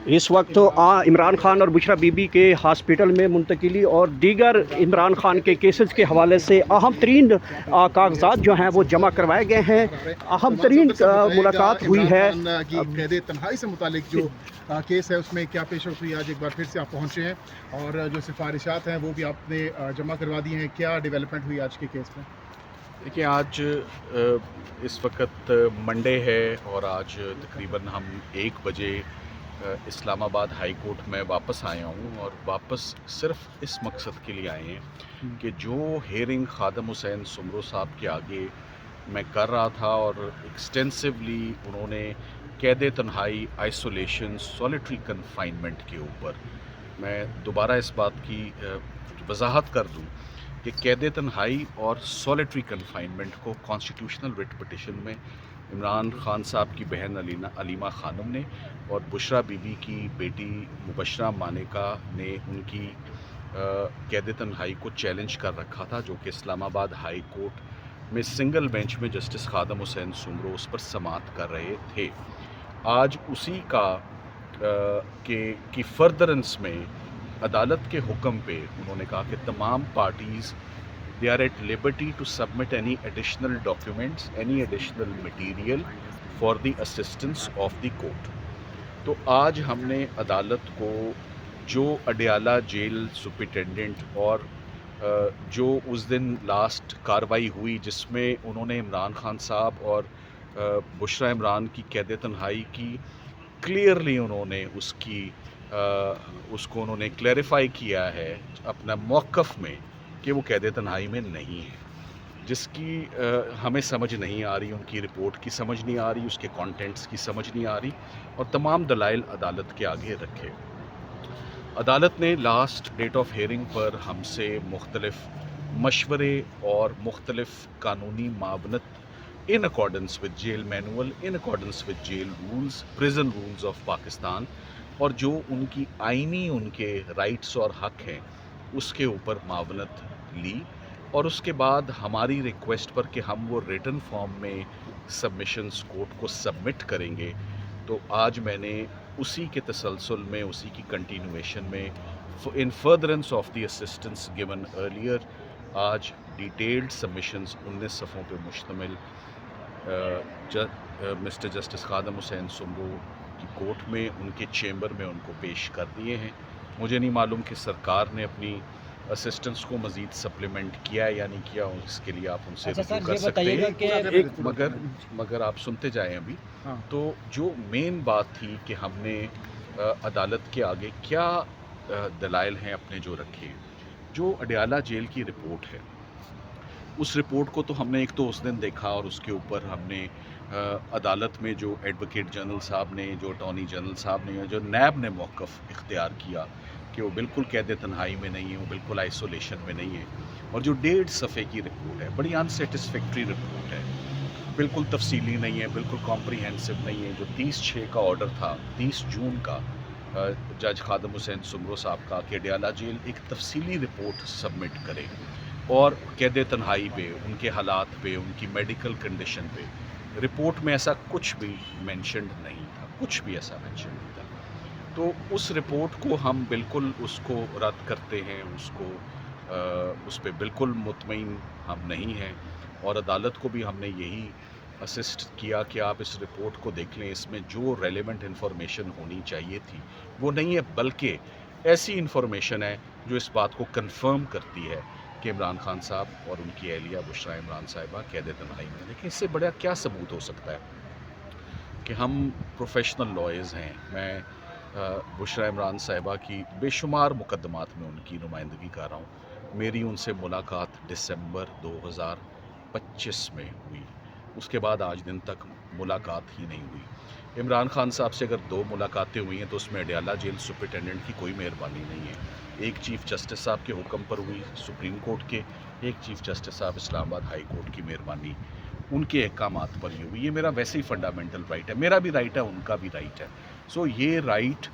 اس وقت عمران خان اور بشرا be be کے ہاسپٹل میں منتقلی اور دیگر عمران خان کے کیسز کے حوالے سے اہم ترین کاغذات جو ہیں وہ جمع کروائے گئے ہیں. اہم ترین ملاقات ہوئی ہے. قید تنہائی سے متعلق جو کیس ہے اس میں کیا پیش ہوئی؟ آج ایک بار پھر سے آپ پہنچے ہیں اور جو سفارشات ہیں وہ بھی آپ نے جمع کروا دی ہیں. کیا ڈیولپمنٹ ہوئی آج کے کیس میں؟ دیکھیں، آج اس وقت منڈے ہے اور آج تقریباً ہم 1 بجے اسلام آباد ہائی کورٹ میں واپس آیا ہوں، اور واپس صرف اس مقصد کے لیے آئے ہیں کہ جو ہیئرنگ خادم حسین سمرو صاحب کے آگے میں کر رہا تھا اور ایکسٹینسولی انہوں نے قید تنہائی، آئسولیشن، سولیٹری کنفائنمنٹ کے اوپر میں دوبارہ اس بات کی وضاحت کر دوں کہ قید تنہائی اور سولیٹری کنفائنمنٹ کو کانسٹیٹیوشنل ریٹ پٹیشن میں عمران خان صاحب کی بہن علیمہ خانم نے اور بشرا بی بی کی بیٹی مبشرہ مانیکا نے ان کی قید تنہائی کو چیلنج کر رکھا تھا، جو کہ اسلام آباد ہائی کورٹ میں سنگل بینچ میں جسٹس خادم حسین سمرو اس پر سماعت کر رہے تھے. آج اسی کی فردرنس میں عدالت کے حکم پہ انہوں نے کہا کہ تمام parties they are at liberty to submit any additional documents, any additional material for the assistance of the court. تو آج ہم نے عدالت کو جو اڈیالہ جیل سپرنٹینڈنٹ اور جو اس دن لاسٹ کاروائی ہوئی جس میں انہوں نے عمران خان صاحب اور بشرا عمران کی قید تنہائی کی کلیئرلی انہوں نے اس کو انہوں نے کلیریفائی کیا ہے اپنا موقف میں کہ وہ قید تنہائی میں نہیں ہے، جس کی ہمیں سمجھ نہیں آ رہی، ان کی رپورٹ کی سمجھ نہیں آ رہی، اس کے کانٹینٹس کی سمجھ نہیں آ رہی، اور تمام دلائل عدالت کے آگے رکھے. عدالت نے لاسٹ ڈیٹ آف ہیئرنگ پر ہم سے مختلف مشورے اور مختلف قانونی معاونت in accordance with jail manual, in accordance with jail rules, prison rules of Pakistan, اور جو ان کی آئینی ان کے رائٹس اور حق ہیں اس کے اوپر معاونت لی، اور اس کے بعد ہماری ریکویسٹ پر کہ ہم وہ ریٹن فارم میں سبمیشنز کورٹ کو سبمٹ کریں گے. تو آج میں نے اسی کے تسلسل میں، اسی کی کنٹینویشن میں، in furtherance of the assistance given earlier, آج ڈیٹیلڈ سبمیشنز 19 صفحوں پہ مشتمل مسٹر جسٹس خادم حسین سمرو کی کورٹ میں ان کے چیمبر میں ان کو پیش کر دیے ہیں. مجھے نہیں معلوم کہ سرکار نے اپنی اسسٹنس کو مزید سپلیمنٹ کیا ہے یا نہیں کیا، اس کے لیے آپ ان سے رجوع کر سکتے ہیں. مگر آپ سنتے جائیں ابھی. تو جو مین بات تھی کہ ہم نے عدالت کے آگے کیا دلائل ہیں اپنے جو رکھے، جو اڈیالہ جیل کی رپورٹ ہے، اس رپورٹ کو تو ہم نے ایک تو اس دن دیکھا، اور اس کے اوپر ہم نے عدالت میں جو ایڈوکیٹ جنرل صاحب نے، جو اٹارنی جنرل صاحب نے، جو نیب نے موقف اختیار کیا کہ وہ بالکل قید تنہائی میں نہیں ہے، وہ بالکل آئسولیشن میں نہیں ہے. اور جو 1.5 صفحے کی رپورٹ ہے، بڑی انسیٹسفیکٹری رپورٹ ہے، بالکل تفصیلی نہیں ہے، بالکل کمپریہنسو نہیں ہے. جو 30/6 کا آرڈر تھا، 30 جون کا، جج خادم حسین سمرو صاحب کا کہ اڈیالہ جیل ایک تفصیلی رپورٹ سبمٹ کرے، اور قید تنہائی پہ، ان کے حالات پہ، ان کی میڈیکل کنڈیشن پہ رپورٹ میں ایسا کچھ بھی مینشنڈ نہیں تھا، کچھ بھی ایسا مینشنڈ نہیں تھا. تو اس رپورٹ کو ہم بالکل اس کو رد کرتے ہیں، اس پہ بالکل مطمئن ہم نہیں ہیں، اور عدالت کو بھی ہم نے یہی اسسٹ کیا کہ آپ اس رپورٹ کو دیکھ لیں، اس میں جو ریلیونٹ انفارمیشن ہونی چاہیے تھی وہ نہیں ہے، بلکہ ایسی انفارمیشن ہے جو اس بات کو کنفرم کرتی ہے کہ عمران خان صاحب اور ان کی اہلیہ بشرا عمران صاحبہ قید تنہائی میں. لیکن اس سے بڑا کیا ثبوت ہو سکتا ہے کہ ہم پروفیشنل لائرز ہیں. میں بشرا عمران صاحبہ کی بے شمار مقدمات میں ان کی نمائندگی کر رہا ہوں. میری ان سے ملاقات دسمبر 2025 میں ہوئی، اس کے بعد آج دن تک ملاقات ہی نہیں ہوئی. عمران خان صاحب سے اگر 2 ملاقاتیں ہوئی ہیں تو اس میں اڈیالہ جیل سپرنٹینڈنٹ کی کوئی مہربانی نہیں ہے. ایک چیف جسٹس صاحب کے حکم پر ہوئی سپریم کورٹ کے، ایک چیف جسٹس صاحب اسلام آباد ہائی کورٹ کی مہربانی، ان کے احکامات پر ہی ہوئی. یہ میرا ویسے ہی فنڈامنٹل رائٹ ہے، میرا بھی رائٹ ہے، ان کا بھی رائٹ ہے. سو یہ رائٹ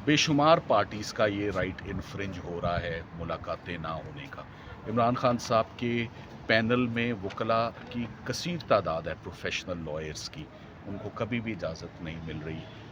بے شمار پارٹیز کا یہ رائٹ انفرنج ہو رہا ہے ملاقاتیں نہ ہونے کا. عمران خان صاحب کے پینل میں وکلاء کی کثیر تعداد ہے، پروفیشنل لائرز کی، ان کو کبھی بھی اجازت نہیں مل رہی